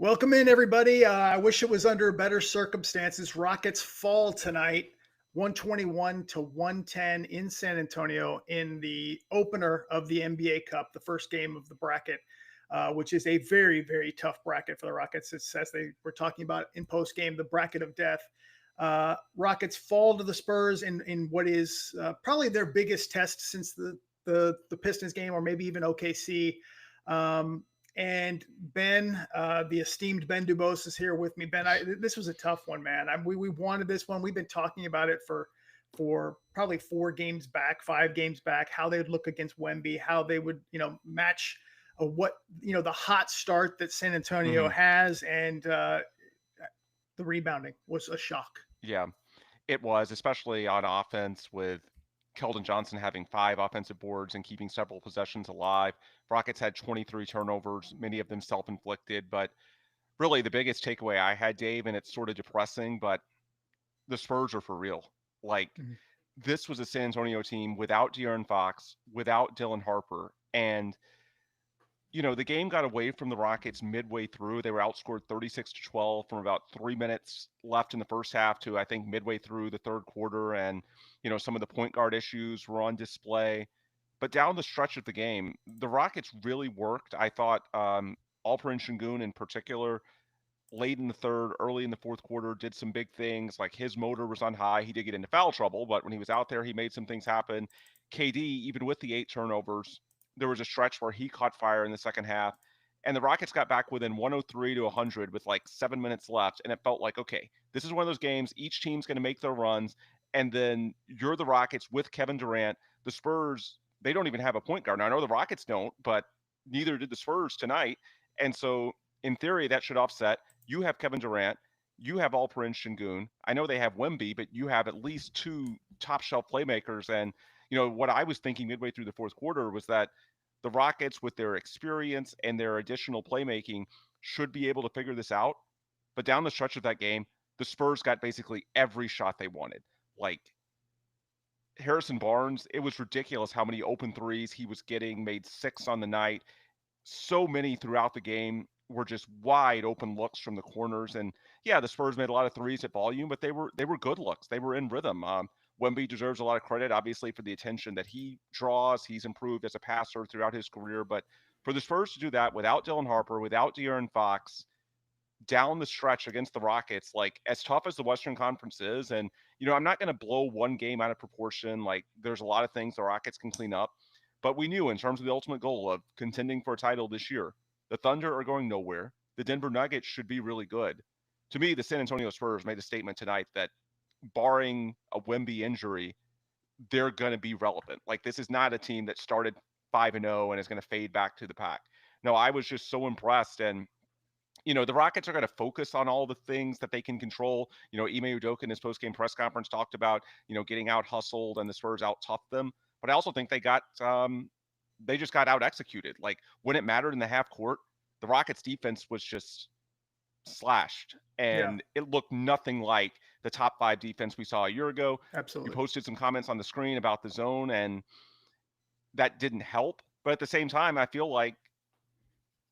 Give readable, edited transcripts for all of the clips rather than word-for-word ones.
Welcome in, everybody. I wish it was under better circumstances. Rockets fall tonight, 121 to 110 in San Antonio in the opener of the NBA Cup, the first game of the bracket, which is a very, very tough bracket for the Rockets. It's, as they were talking about in postgame, the bracket of death. Rockets fall to the Spurs in what is probably their biggest test since the Pistons game, or maybe even OKC. And Ben, the esteemed Ben DuBose, is here with me. Ben, this was a tough one, man. We wanted this one. We've been talking about it for probably 5 games back, how they would look against Wemby, how they would, match the hot start that San Antonio has, and the rebounding was a shock. Yeah, it was, especially on offense with Keldon Johnson having 5 offensive boards and keeping several possessions alive. Rockets had 23 turnovers, many of them self-inflicted. But really, the biggest takeaway I had, Dave, and it's sort of depressing, but the Spurs are for real. Like, this was a San Antonio team without De'Aaron Fox, without Dylan Harper, and the game got away from the Rockets midway through. They were outscored 36-12 from about 3 minutes left in the first half to, I think, midway through the third quarter. And, some of the point guard issues were on display. But down the stretch of the game, the Rockets really worked. I thought Alperen Sengun in particular, late in the third, early in the fourth quarter, did some big things. Like, his motor was on high. He did get into foul trouble, but when he was out there, he made some things happen. KD, even with the 8 turnovers, there was a stretch where he caught fire in the second half, and the Rockets got back within 103 to 100 with like 7 minutes left, and it felt like, okay, this is one of those games, each team's going to make their runs, and then you're the Rockets with Kevin Durant. The Spurs, they don't even have a point guard. Now, I know the Rockets don't, but neither did the Spurs tonight, and so in theory, that should offset. You have Kevin Durant, you have Alperen Sengun. I know they have Wemby, but you have at least 2 top shelf playmakers, and what I was thinking midway through the fourth quarter was that the Rockets, with their experience and their additional playmaking, should be able to figure this out. But down the stretch of that game, the Spurs got basically every shot they wanted. Like, Harrison Barnes, it was ridiculous how many open threes he was getting, made 6 on the night. So many throughout the game were just wide open looks from the corners. And yeah, the Spurs made a lot of threes at volume, but they were good looks. They were in rhythm. Wemby deserves a lot of credit, obviously, for the attention that he draws. He's improved as a passer throughout his career. But for the Spurs to do that without Dylan Harper, without De'Aaron Fox, down the stretch against the Rockets, like, as tough as the Western Conference is, and, I'm not going to blow one game out of proportion. Like, there's a lot of things the Rockets can clean up. But we knew, in terms of the ultimate goal of contending for a title this year, the Thunder are going nowhere. The Denver Nuggets should be really good. To me, the San Antonio Spurs made a statement tonight that, barring a Wemby injury, they're going to be relevant. Like, this is not a team that started 5-0 and is going to fade back to the pack. No, I was just so impressed. And, the Rockets are going to focus on all the things that they can control. Ime Udoka in his post-game press conference talked about, getting out hustled and the Spurs out toughed them. But I also think they just got out executed. Like, when it mattered in the half court, the Rockets defense was just slashed, and it looked nothing like the top 5 defense we saw a year ago. Absolutely. You posted some comments on the screen about the zone, and that didn't help. But at the same time, I feel like,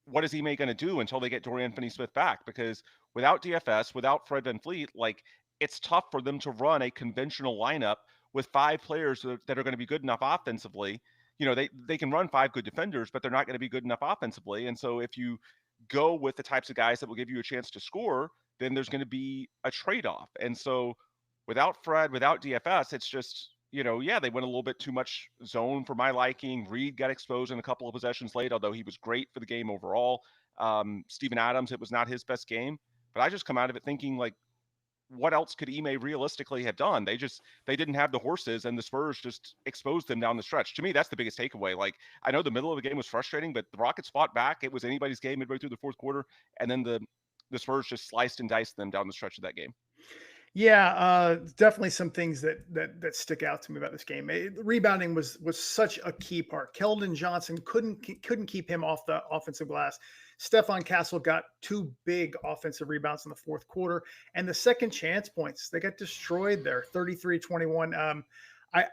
what is Ime going to do until they get Dorian Finney-Smith back? Because without DFS, without Fred VanVleet, like, it's tough for them to run a conventional lineup with 5 players that are going to be good enough offensively. They can run 5 good defenders, but they're not going to be good enough offensively. And so if you go with the types of guys that will give you a chance to score, then there's going to be a trade-off. And so without Fred, without DFS, it's just, they went a little bit too much zone for my liking. Reed got exposed in a couple of possessions late, although he was great for the game overall. Steven Adams, it was not his best game. But I just come out of it thinking, like, what else could Ime realistically have done? They didn't have the horses, and the Spurs just exposed them down the stretch. To me, that's the biggest takeaway. Like, I know the middle of the game was frustrating, but the Rockets fought back. It was anybody's game midway through the fourth quarter, and then the Spurs just sliced and diced them down the stretch of that game. Yeah, definitely some things that stick out to me about this game. Rebounding was such a key part. Keldon Johnson couldn't keep him off the offensive glass. Stephon Castle got 2 big offensive rebounds in the fourth quarter, and the second chance points, they got destroyed there, 33-21. Ime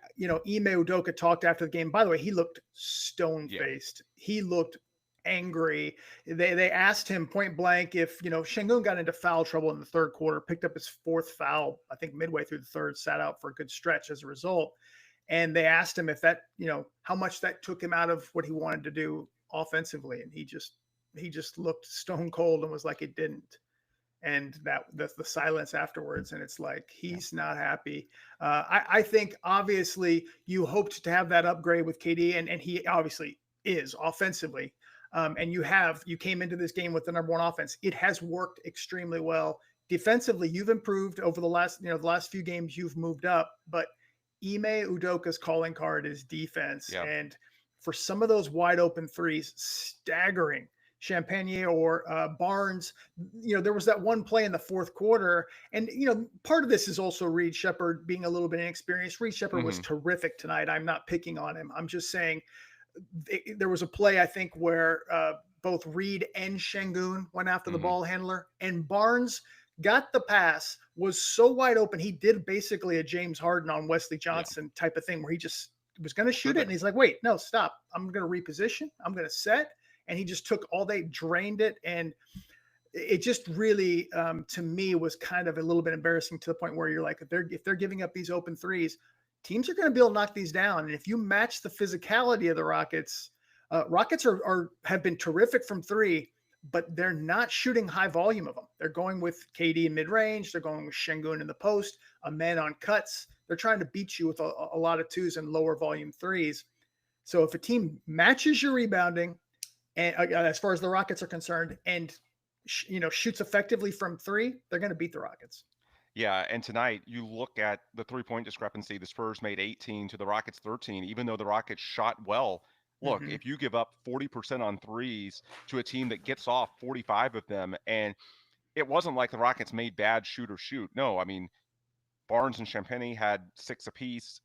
Udoka talked after the game. By the way, he looked stone-faced. Yeah. He looked angry. They asked him point blank if, Sengun got into foul trouble in the third quarter, picked up his fourth foul, I think midway through the third, sat out for a good stretch as a result. And they asked him if that, how much that took him out of what he wanted to do offensively. And he just looked stone cold and was like, it didn't. And that's the silence afterwards. And it's like, he's not happy. I think obviously you hoped to have that upgrade with KD, and he obviously is offensively. And you came into this game with the number one offense. It has worked extremely well. Defensively, you've improved over the last few games. You've moved up, but Ime Udoka's calling card is defense. Yeah. And for some of those wide open threes, staggering. Champagne or Barnes, there was that one play in the fourth quarter. And, part of this is also Reed Sheppard being a little bit inexperienced. Reed Sheppard was terrific tonight. I'm not picking on him. I'm just saying there was a play, I think, where both Reed and Sengun went after the ball handler, and Barnes got the pass, was so wide open. He did basically a James Harden on Wesley Johnson type of thing where he just was going to shoot it. And he's like, wait, no, stop. I'm going to reposition. I'm going to set. And he just took all day, drained it. And it just really, to me, was kind of a little bit embarrassing to the point where you're like, if they're giving up these open threes, teams are going to be able to knock these down. And if you match the physicality of the Rockets, Rockets have been terrific from three, but they're not shooting high volume of them. They're going with KD in mid-range. They're going with Sengun in the post, a man on cuts. They're trying to beat you with a lot of twos and lower volume threes. So if a team matches your rebounding, and as far as the Rockets are concerned, and shoots effectively from three, they're going to beat the Rockets. Yeah, and tonight you look at the three-point discrepancy. The Spurs made 18 to the Rockets 13, even though the Rockets shot well. Look, if you give up 40% on threes to a team that gets off 45 of them, and it wasn't like the Rockets made bad shoot. No, I mean, Barnes and Champagne had 6 apiece.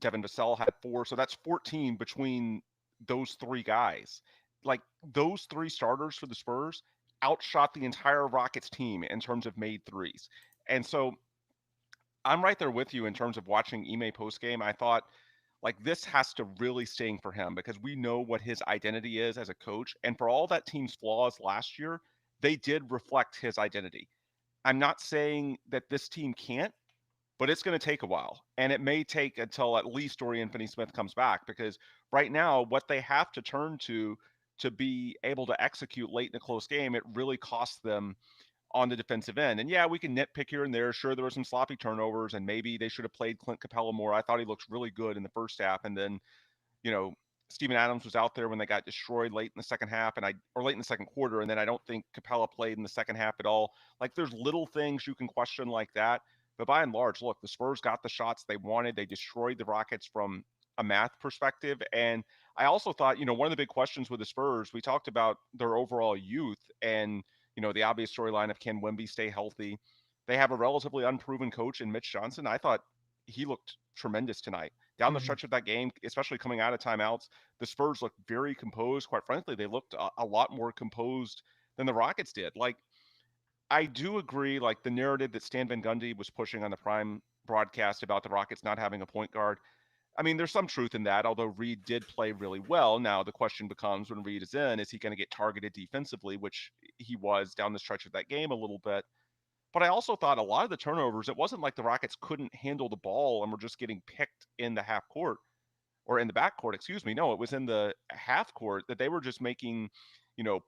Devin Vassell had 4, so that's 14 between those three guys. Like, those three starters for the Spurs outshot the entire Rockets team in terms of made threes. And so I'm right there with you in terms of watching Ime postgame. I thought, like, this has to really sting for him because we know what his identity is as a coach. And for all that team's flaws last year, they did reflect his identity. I'm not saying that this team can't, but it's going to take a while. And it may take until at least Dorian Finney-Smith comes back, because right now what they have to turn to be able to execute late in a close game, it really costs them on the defensive end. And yeah, we can nitpick here and there. Sure, there were some sloppy turnovers, and maybe they should have played Clint Capella more. I thought he looked really good in the first half. And then, Steven Adams was out there when they got destroyed late in the second half or late in the second quarter. And then I don't think Capella played in the second half at all. Like, there's little things you can question like that. But by and large, look, the Spurs got the shots they wanted. They destroyed the Rockets from a math perspective. And I also thought, one of the big questions with the Spurs, we talked about their overall youth and, the obvious storyline of can Wemby stay healthy. They have a relatively unproven coach in Mitch Johnson. I thought he looked tremendous tonight. Down the stretch of that game, especially coming out of timeouts, the Spurs looked very composed. Quite frankly, they looked a lot more composed than the Rockets did. Like, I do agree, like, the narrative that Stan Van Gundy was pushing on the Prime broadcast about the Rockets not having a point guard. I mean, there's some truth in that, although Reed did play really well. Now, the question becomes, when Reed is in, is he going to get targeted defensively, which he was down the stretch of that game a little bit. But I also thought a lot of the turnovers, it wasn't like the Rockets couldn't handle the ball and were just getting picked in the half court or in the back court, excuse me. No, it was in the half court that they were just making,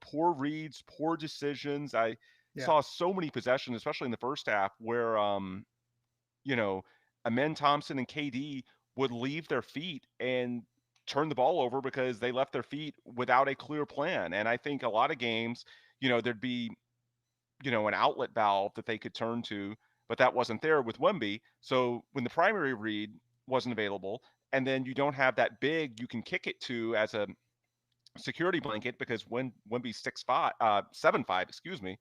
poor reads, poor decisions. I saw so many possessions, especially in the first half, where, Amen Thompson and KD would leave their feet and turn the ball over because they left their feet without a clear plan. And I think a lot of games, there'd be, an outlet valve that they could turn to, but that wasn't there with Wemby. So when the primary read wasn't available, and then you don't have that big you can kick it to as a security blanket, because when Wemby's 7'5", excuse me,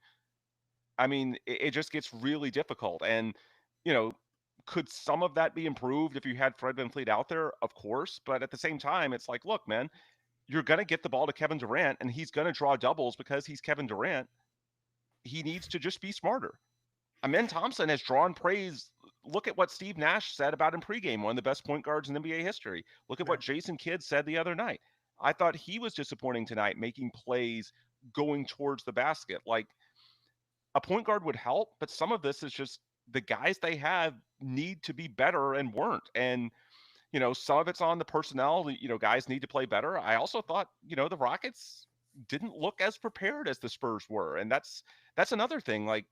I mean, it just gets really difficult. And, could some of that be improved if you had Fred VanVleet out there? Of course. But at the same time, it's like, look, man, you're going to get the ball to Kevin Durant, and he's going to draw doubles because he's Kevin Durant. He needs to just be smarter. Amen Thompson has drawn praise. Look at what Steve Nash said about him pregame, one of the best point guards in NBA history. Look at what Jason Kidd said the other night. I thought he was disappointing tonight, making plays going towards the basket. Like, a point guard would help, but some of this is just the guys they have need to be better and weren't. And, some of it's on the personnel. Guys need to play better. I also thought, the Rockets didn't look as prepared as the Spurs were. And that's another thing. Like,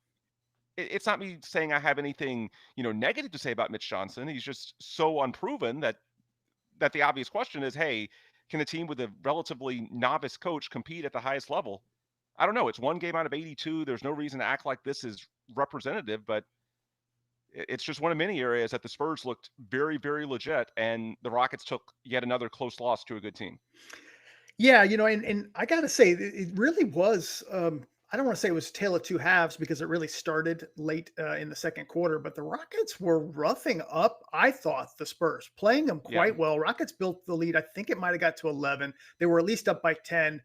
it's not me saying I have anything, negative to say about Mitch Johnson. He's just so unproven that the obvious question is, hey, can a team with a relatively novice coach compete at the highest level? I don't know. It's one game out of 82. There's no reason to act like this is representative, but it's just one of many areas that the Spurs looked very, very legit, and the Rockets took yet another close loss to a good team. Yeah, and I gotta say, it really was. I don't want to say it was a tale of two halves because it really started late in the second quarter, but the Rockets were roughing up, I thought, the Spurs, playing them Yeah. quite well. Rockets built the lead. I think it might have got to 11. They were at least up by 10.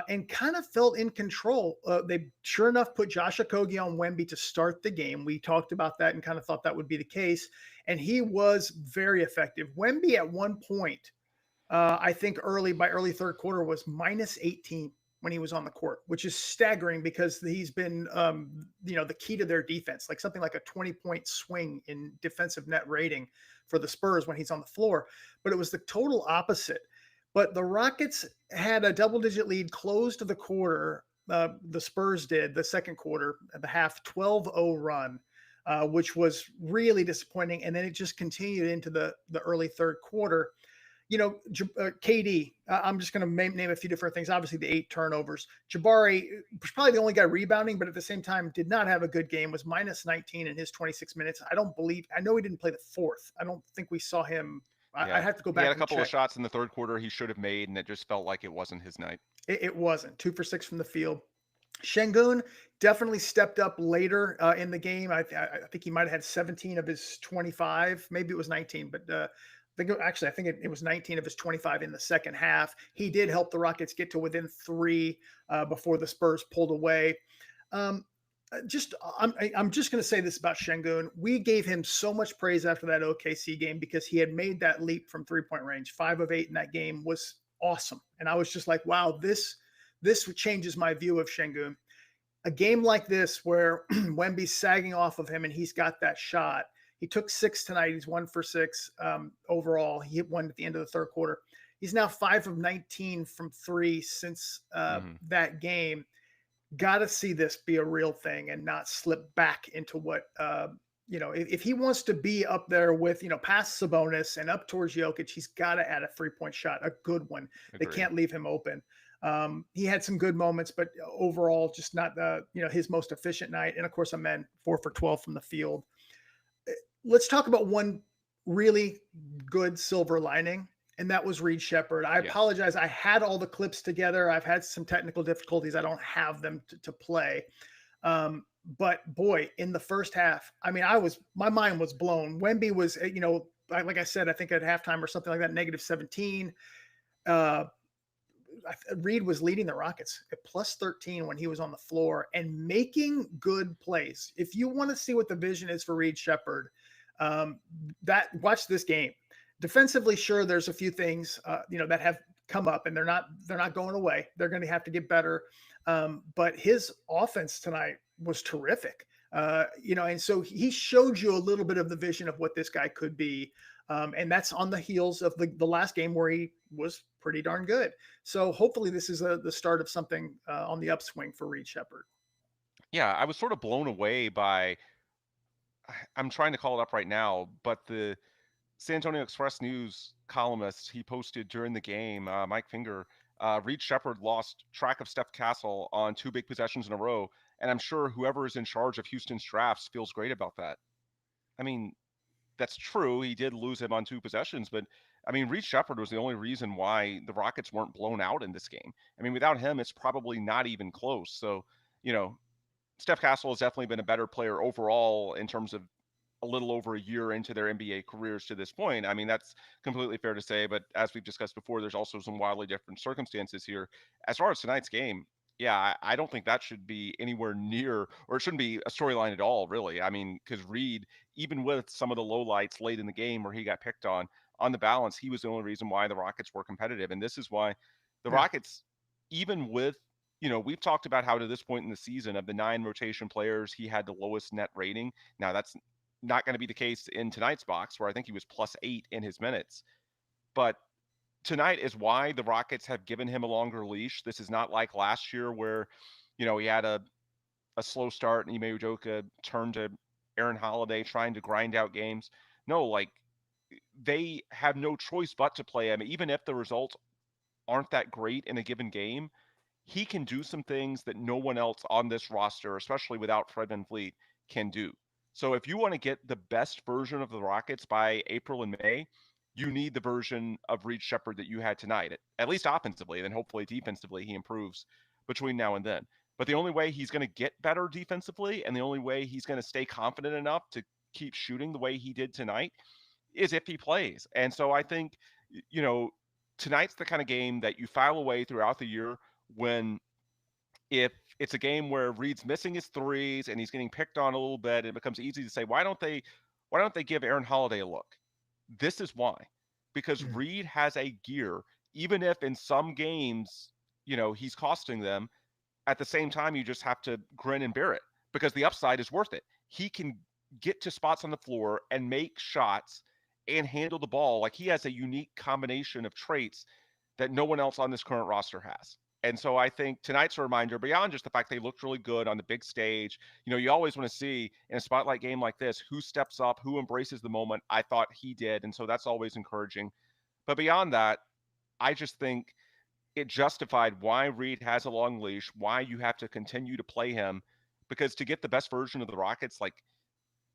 And kind of felt in control. They sure enough put Josh Okogie on Wemby to start the game. We talked about that and kind of thought that would be the case. And he was very effective. Wemby at one point, I think by early third quarter, was minus 18 when he was on the court, which is staggering because he's been, the key to their defense, like something like a 20-point swing in defensive net rating for the Spurs when he's on the floor. But it was the total opposite. But the Rockets had a double-digit lead, closed the quarter. The Spurs did the second quarter, the half 12-0 run, which was really disappointing. And then it just continued into the early third quarter. KD, I'm just going to name a few different things. Obviously, the 8 turnovers. Jabari was probably the only guy rebounding, but at the same time, did not have a good game, was minus 19 in his 26 minutes. I know he didn't play the fourth. I don't think we saw him. Yeah. I have to go He back had a and couple check. of shots in the third quarter he should have made, and it just felt like it wasn't his night. It wasn't. 2 for 6 from the field. Sengun definitely stepped up later in the game. I think he might have had 17 of his 25. Maybe it was 19, but I think it was 19 of his 25 in the second half. He did help the Rockets get to within 3 before the Spurs pulled away. I'm just going to say this about Sengun. We gave him so much praise after that OKC game because he had made that leap from 3-point range. 5 of 8 in that game was awesome. And I was just like, wow, this changes my view of Sengun. A game like this where Wemby's sagging off of him and he's got that shot. He took 6 tonight. He's 1 for 6 overall. He hit 1 at the end of the third quarter. He's now 5 of 19 from 3 since that game. Got to see this be a real thing and not slip back into what, if he wants to be up there with, past Sabonis and up towards Jokic, he's got to add a 3-point shot, a good one. Agreed. They can't leave him open. He had some good moments, but overall, just not his most efficient night. And of course, 4 for 12 from the field. Let's talk about one really good silver lining, and that was Reed Sheppard. I apologize. I had all the clips together. I've had some technical difficulties. I don't have them to play. But boy, in the first half, my mind was blown. Wemby was, like I said, I think at halftime or something like that, negative 17. Reed was leading the Rockets at plus 13 when he was on the floor and making good plays. If you want to see what the vision is for Reed Sheppard, watch this game. Defensively, sure, there's a few things that have come up, and they're not going away. They're going to have to get better. But his offense tonight was terrific. And so he showed you a little bit of the vision of what this guy could be. And that's on the heels of the last game where he was pretty darn good. So hopefully this is the start of something on the upswing for Reed Sheppard. Yeah, I was sort of blown away by, I'm trying to call it up right now, but the San Antonio Express News columnist he posted during the game, Mike Finger, Reed Sheppard lost track of Steph Castle on 2 big possessions in a row. And I'm sure whoever is in charge of Houston's drafts feels great about that. I mean, that's true. He did lose him on 2 possessions, but Reed Sheppard was the only reason why the Rockets weren't blown out in this game. Without him, it's probably not even close. So, Steph Castle has definitely been a better player overall in terms of a little over a year into their NBA careers to this point. That's completely fair to say, but as we've discussed before, there's also some wildly different circumstances here. As far as tonight's game, yeah, I don't think that should be anywhere near, or it shouldn't be a storyline at all, really. Because Reed, even with some of the lowlights late in the game where he got picked on the balance, he was the only reason why the Rockets were competitive. And this is why, The Yeah. Rockets, even with, we've talked about how to this point in the season of the 9 rotation players, he had the lowest net rating. Now, that's not going to be the case in tonight's box, where I think he was +8 in his minutes. But tonight is why the Rockets have given him a longer leash. This is not like last year where, he had a slow start and Ime Udoka turned to Aaron Holiday trying to grind out games. No, like they have no choice but to play him. Even if the results aren't that great in a given game, he can do some things that no one else on this roster, especially without Fred VanVleet, can do. So if you want to get the best version of the Rockets by April and May, you need the version of Reed Sheppard that you had tonight, at least offensively. Then hopefully defensively he improves between now and then. But the only way he's going to get better defensively and the only way he's going to stay confident enough to keep shooting the way he did tonight is if he plays. And so I think, tonight's the kind of game that you file away throughout the year when if it's a game where Reed's missing his threes and he's getting picked on a little bit, it becomes easy to say, why don't they give Aaron Holiday a look? This is why. Because Mm. Reed has a gear, even if in some games, he's costing them, at the same time, you just have to grin and bear it because the upside is worth it. He can get to spots on the floor and make shots and handle the ball. Like he has a unique combination of traits that no one else on this current roster has. And so I think tonight's a reminder, beyond just the fact they looked really good on the big stage, you always want to see in a spotlight game like this, who steps up, who embraces the moment. I thought he did. And so that's always encouraging. But beyond that, I just think it justified why Reed has a long leash, why you have to continue to play him, because to get the best version of the Rockets, like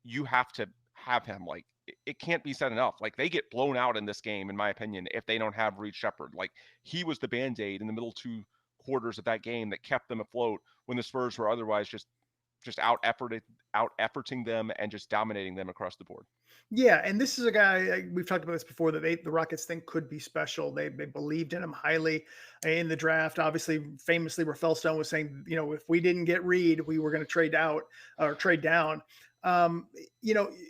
you have to have him. Like it can't be said enough. Like they get blown out in this game, in my opinion, if they don't have Reed Sheppard. Like he was the band-aid in the middle 2 quarters of that game that kept them afloat when the Spurs were otherwise just out efforting them and just dominating them across the board. Yeah, and this is a guy we've talked about this before that the Rockets think could be special. They believed in him highly in the draft. Obviously, famously, Rafael Stone was saying, if we didn't get Reed, we were going to trade out or trade down. Um,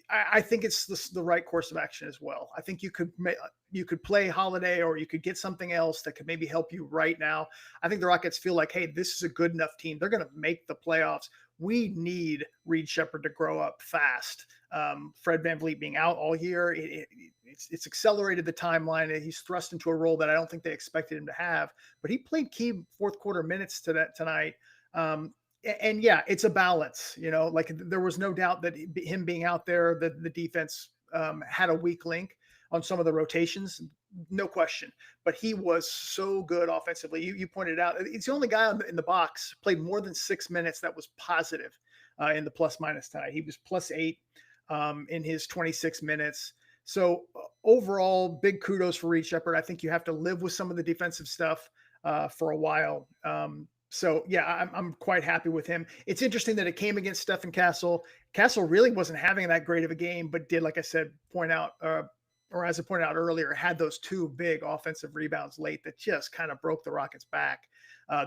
I think it's the right course of action as well. I think you could play Holiday or you could get something else that could maybe help you right now. I think the Rockets feel like, hey, this is a good enough team. They're going to make the playoffs. We need Reed Sheppard to grow up fast. Fred VanVleet being out all year, it's accelerated the timeline. He's thrust into a role that I don't think they expected him to have, but he played key fourth quarter minutes tonight. And yeah, it's a balance, like there was no doubt that him being out there, the defense had a weak link on some of the rotations, no question. But he was so good offensively. You pointed out it's the only guy in the box played more than 6 minutes that was positive in the plus minus tonight. He was +8 in his 26 minutes. So overall, big kudos for Reed Sheppard. I think you have to live with some of the defensive stuff for a while. So yeah, I'm quite happy with him. It's interesting that it came against Stephon Castle. Castle really wasn't having that great of a game, but did, like I said, point out, or as I pointed out earlier, had those 2 big offensive rebounds late that just kind of broke the Rockets back,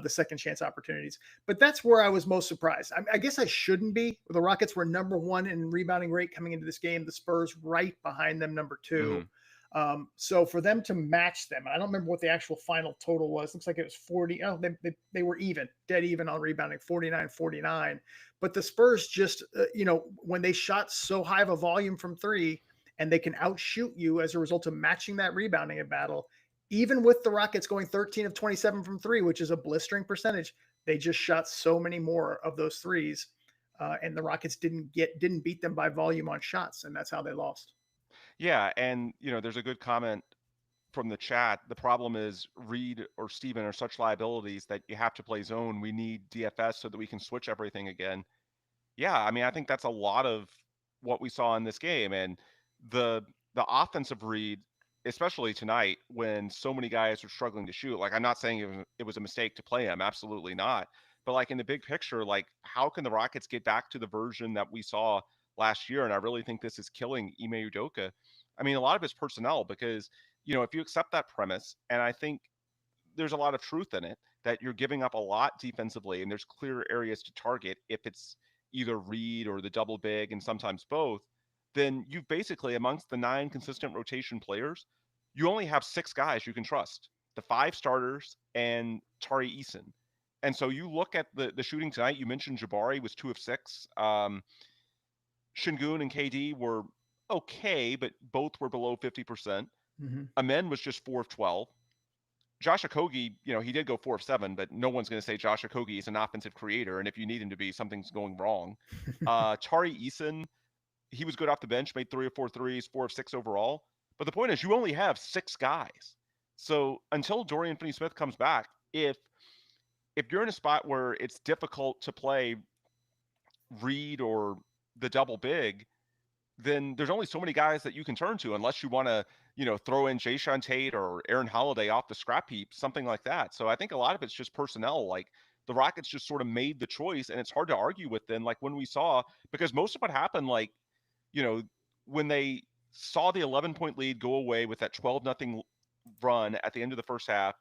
the second chance opportunities. But that's where I was most surprised. I guess I shouldn't be. The Rockets were number 1 in rebounding rate coming into this game. The Spurs right behind them, number 2. Mm-hmm. So for them to match them, I don't remember what the actual final total was. Looks like it was 40. Oh, they were dead even on rebounding, 49-49. But the Spurs just, when they shot so high of a volume from 3 and they can outshoot you as a result of matching that rebounding in battle, even with the Rockets going 13 of 27 from 3, which is a blistering percentage, they just shot so many more of those threes. And the Rockets didn't beat them by volume on shots. And that's how they lost. Yeah, and there's a good comment from the chat. The problem is Reed or Steven are such liabilities that you have to play zone. We need DFS so that we can switch everything again. Yeah, I mean, I think that's a lot of what we saw in this game. And the offensive Reed, especially tonight when so many guys are struggling to shoot. Like I'm not saying it was a mistake to play him, absolutely not. But like in the big picture, like how can the Rockets get back to the version that we saw last year? And I really think this is killing Ime Udoka. I mean, a lot of his personnel, because if you accept that premise, and I think there's a lot of truth in it, that you're giving up a lot defensively and there's clear areas to target if it's either Reed or the double big and sometimes both, then you've basically, amongst the 9 consistent rotation players, you only have 6 guys you can trust. the 5 starters, and Tari Eason. And so you look at the shooting tonight. You mentioned Jabari was 2 of 6. Sengun and KD were okay, but both were below 50%. Mhm. Amen was just 4 of 12. Josh Okogie, he did go 4 of 7, but no one's going to say Josh Okogie is an offensive creator. And if you need him to be, something's going wrong. Tari Eason, he was good off the bench, made 3 of 4 threes, 4 of 6 overall. But the point is, you only have 6 guys. So until Dorian Finney-Smith comes back, if you're in a spot where it's difficult to play Reed or the double big, then there's only so many guys that you can turn to unless you want to, throw in Jayshawn Tate or Aaron Holiday off the scrap heap, something like that. So I think a lot of it's just personnel. Like the Rockets just sort of made the choice, and it's hard to argue with them. Like when we saw, because most of what happened, like, when they saw the 11-point lead go away with that 12-0 run at the end of the first half,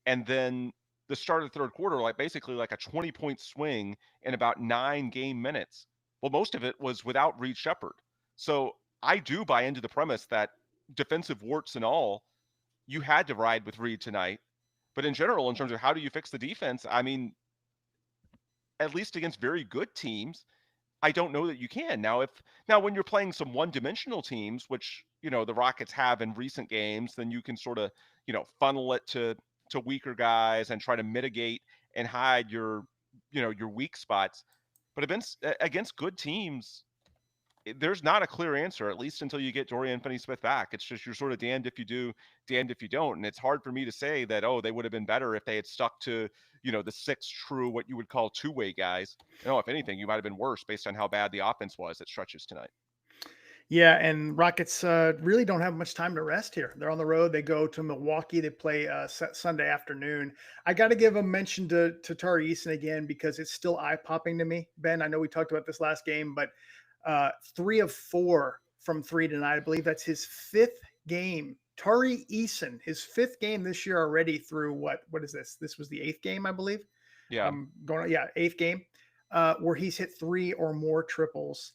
and then the start of the third quarter, like basically like a 20-point swing in about 9 game minutes. Well, most of it was without Reed Sheppard. So I do buy into the premise that defensive warts and all, you had to ride with Reed tonight. But in general, in terms of how do you fix the defense, I mean, at least against very good teams, I don't know that you can. Now when you're playing some one-dimensional teams, which, the Rockets have in recent games, then you can sort of, funnel it to weaker guys and try to mitigate and hide your weak spots. But against good teams, there's not a clear answer, at least until you get Dorian Finney-Smith back. It's just you're sort of damned if you do, damned if you don't. And it's hard for me to say that, they would have been better if they had stuck to, the 6 true, what you would call two-way guys. If anything, you might have been worse based on how bad the offense was at stretches tonight. Yeah, and Rockets really don't have much time to rest here. They're on the road. They go to Milwaukee. They play Sunday afternoon. I got to give a mention to Tari Eason again because it's still eye-popping to me. Ben, I know we talked about this last game, but 3 of 4 from 3 tonight. I believe that's his 5th game. Tari Eason, his 5th game this year already through what is this? This was the 8th game, I believe. Yeah. 8th game where he's hit 3 or more triples.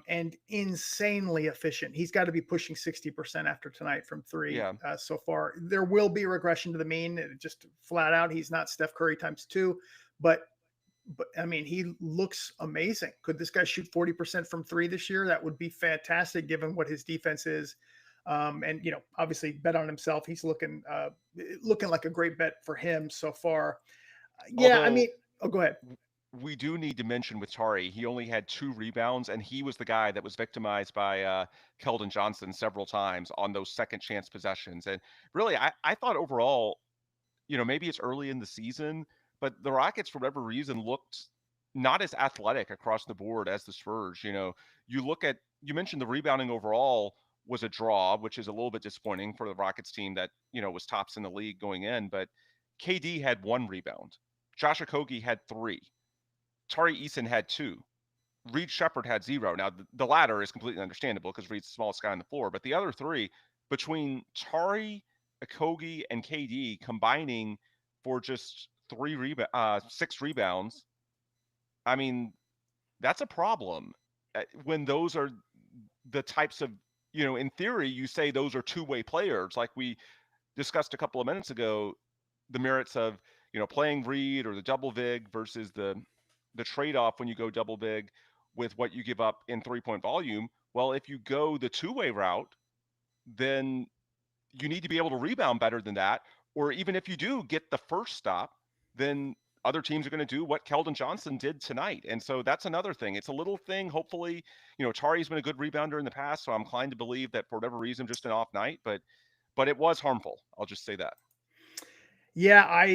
And insanely efficient. He's got to be pushing 60% after tonight from 3 so far. There will be regression to the mean, just flat out. He's not Steph Curry times 2, but I mean, he looks amazing. Could this guy shoot 40% from 3 this year? That would be fantastic given what his defense is. And, obviously bet on himself. He's looking like a great bet for him so far. Although, go ahead. We do need to mention with Tari, he only had 2 rebounds, and he was the guy that was victimized by Keldon Johnson several times on those second chance possessions. And really, I thought overall, maybe it's early in the season, but the Rockets, for whatever reason, looked not as athletic across the board as the Spurs. You mentioned the rebounding overall was a draw, which is a little bit disappointing for the Rockets team that, was tops in the league going in. But KD had 1 rebound. Josh Okogie had 3. Tari Eason had 2. Reed Sheppard had 0. Now, the latter is completely understandable because Reed's the smallest guy on the floor. But the other 3, between Tari, Okogie, and KD combining for just 6 rebounds, I mean, that's a problem. When those are the types of, in theory, you say those are two-way players. Like we discussed a couple of minutes ago, the merits of, playing Reed or the double vig versus the trade-off when you go double big with what you give up in 3-point volume. Well, if you go the two-way route, then you need to be able to rebound better than that. Or even if you do get the first stop, then other teams are going to do what Keldon Johnson did tonight. And so that's another thing. It's a little thing. Hopefully, Tari's been a good rebounder in the past, so I'm inclined to believe that for whatever reason, just an off night, but it was harmful. I'll just say that. Yeah,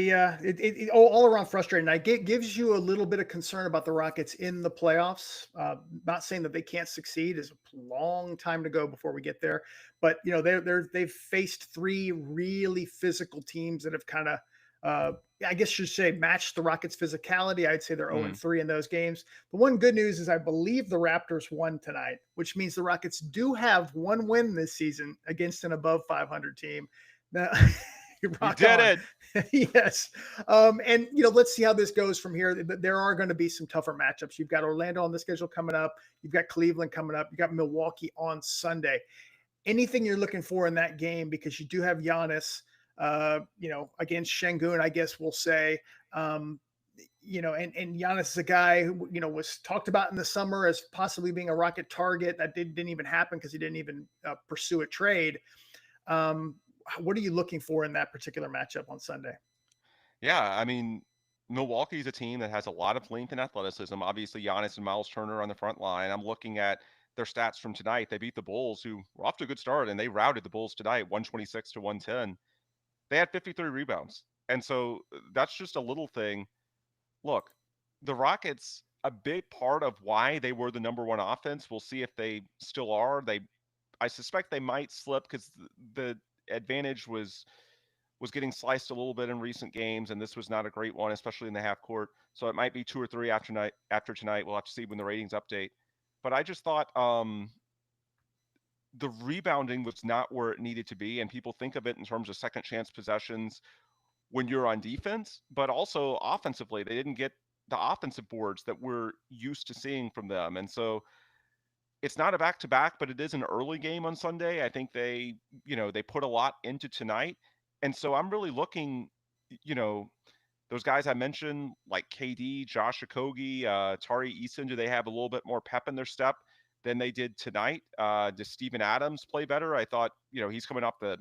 it all around frustrating. It gives you a little bit of concern about the Rockets in the playoffs. Not saying that they can't succeed. There's a long time to go before we get there, but they've faced 3 really physical teams that have kind of, I guess you should say, matched the Rockets' physicality. I'd say they're 0-3 in those games. The one good news is I believe the Raptors won tonight, which means the Rockets do have 1 win this season against an above 500 team. Now. You did it. Yes. And, let's see how this goes from here. There are going to be some tougher matchups. You've got Orlando on the schedule coming up. You've got Cleveland coming up. You've got Milwaukee on Sunday. Anything you're looking for in that game, because you do have Giannis. against Sengun, I guess we'll say. And Giannis is a guy who, was talked about in the summer as possibly being a Rocket target. That didn't even happen because he didn't even pursue a trade. What are you looking for in that particular matchup on Sunday? Yeah, I mean, Milwaukee's a team that has a lot of length and athleticism. Obviously, Giannis and Miles Turner on the front line. I'm looking at their stats from tonight. They beat the Bulls, who were off to a good start, and they routed the Bulls tonight, 126 to 110. They had 53 rebounds. And so that's just a little thing. Look, the Rockets, a big part of why they were the number one offense, we'll see if they still are. I suspect they might slip because the advantage was getting sliced a little bit in recent games, and this was not a great one, especially in the half court. So it might be 2 or 3 after tonight. We'll have to see when the ratings update. But I just thought the rebounding was not where it needed to be, and people think of it in terms of second chance possessions when you're on defense, but also offensively, they didn't get the offensive boards that we're used to seeing from them. And so it's not a back-to-back, but it is an early game on Sunday. I think they put a lot into tonight. And so I'm really looking, those guys I mentioned, like KD, Josh Okogie, Tari Eason, do they have a little bit more pep in their step than they did tonight? Does Steven Adams play better? I thought, he's coming off the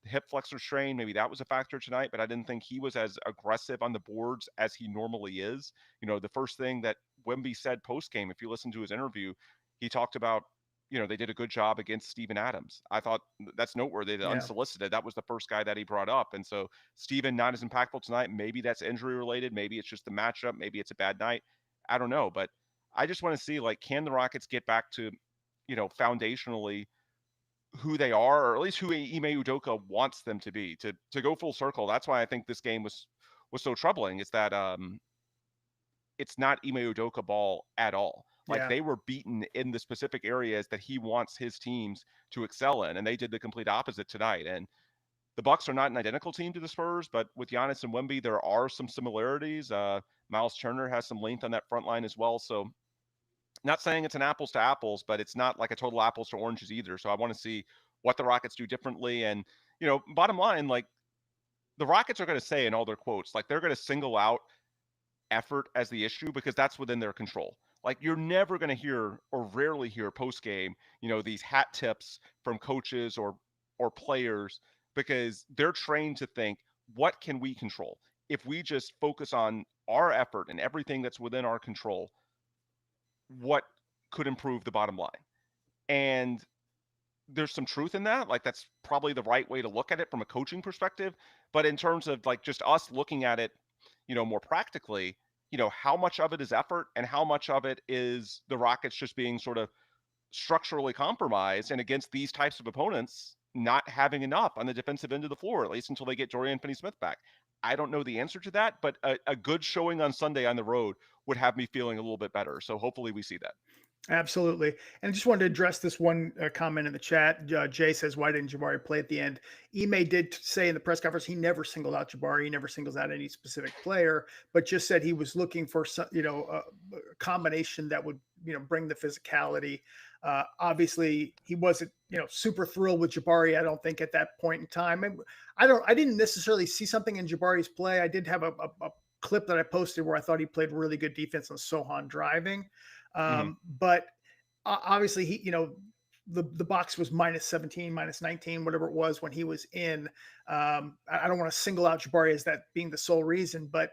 hip flexor strain. Maybe that was a factor tonight, but I didn't think he was as aggressive on the boards as he normally is. The first thing that Wemby said post-game, if you listen to his interview, he talked about, they did a good job against Steven Adams. I thought that's noteworthy, that unsolicited. That was the first guy that he brought up. And so Steven not as impactful tonight. Maybe that's injury related. Maybe it's just the matchup. Maybe it's a bad night. I don't know. But I just want to see, can the Rockets get back to, foundationally who they are, or at least who Ime Udoka wants them to be, to go full circle. That's why I think this game was so troubling, is that it's not Ime Udoka ball at all. They were beaten in the specific areas that he wants his teams to excel in, and they did the complete opposite tonight. And the Bucks are not an identical team to the Spurs, but with Giannis and Wemby, there are some similarities. Miles Turner has some length on that front line as well. So not saying it's an apples to apples, but it's not like a total apples to oranges either. So I want to see what the Rockets do differently. And, bottom line, the Rockets are going to say in all their quotes, they're going to single out effort as the issue because that's within their control. You're never going to hear, or rarely hear post game, these hat tips from coaches or players, because they're trained to think, what can we control? If we just focus on our effort and everything that's within our control, what could improve the bottom line? And there's some truth in that. That's probably the right way to look at it from a coaching perspective. But in terms of just us looking at it, more practically, how much of it is effort and how much of it is the Rockets just being sort of structurally compromised, and against these types of opponents, not having enough on the defensive end of the floor, at least until they get Dorian Finney-Smith back. I don't know the answer to that, but a good showing on Sunday on the road would have me feeling a little bit better. So hopefully we see that. Absolutely. And I just wanted to address this one comment in the chat. Jay says, why didn't Jabari play at the end? Ime did say in the press conference he never singled out Jabari. He never singles out any specific player, but just said he was looking for some, a combination that would, bring the physicality. Obviously, he wasn't, super thrilled with Jabari, I don't think, at that point in time. And I didn't necessarily see something in Jabari's play. I did have a clip that I posted where I thought he played really good defense on Sohan driving. But obviously he, the box was -17, -19, whatever it was when he was in. I don't want to single out Jabari as that being the sole reason, but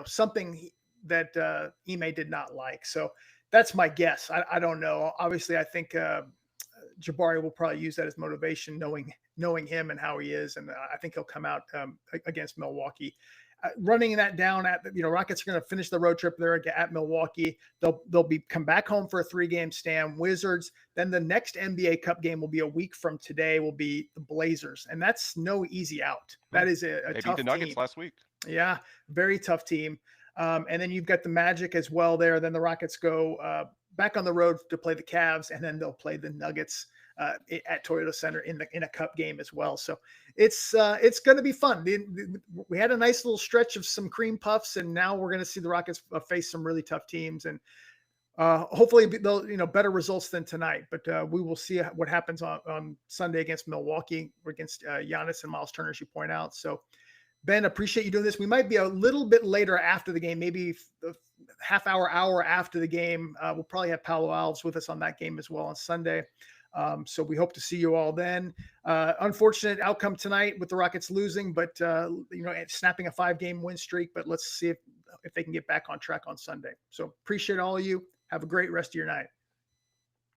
something that Ime did not like. So that's my guess. I don't know. Obviously, I think Jabari will probably use that as motivation, knowing him and how he is, and I think he'll come out against Milwaukee. Running that down at, Rockets are going to finish the road trip there at Milwaukee. They'll come back home for a 3-game stand. Wizards. Then the next NBA Cup game will be a week from today. Will be the Blazers, and that's no easy out. That is a they tough beat the Nuggets team last week. Yeah, very tough team. And then you've got the Magic as well there. Then the Rockets go back on the road to play the Cavs, and then they'll play the Nuggets at Toyota Center in a Cup game as well. So it's going to be fun. We had a nice little stretch of some cream puffs, and now we're going to see the Rockets face some really tough teams. And Hopefully they'll, better results than tonight, but we will see what happens on Sunday against Milwaukee or against Giannis and Miles Turner, as you point out. So Ben, appreciate you doing this. We might be a little bit later after the game, maybe a half hour after the game. We'll probably have Paolo Alves with us on that game as well on Sunday. So we hope to see you all then. Unfortunate outcome tonight with the Rockets losing, but snapping a 5-game win streak. But let's see if they can get back on track on Sunday. So appreciate all of you. Have a great rest of your night.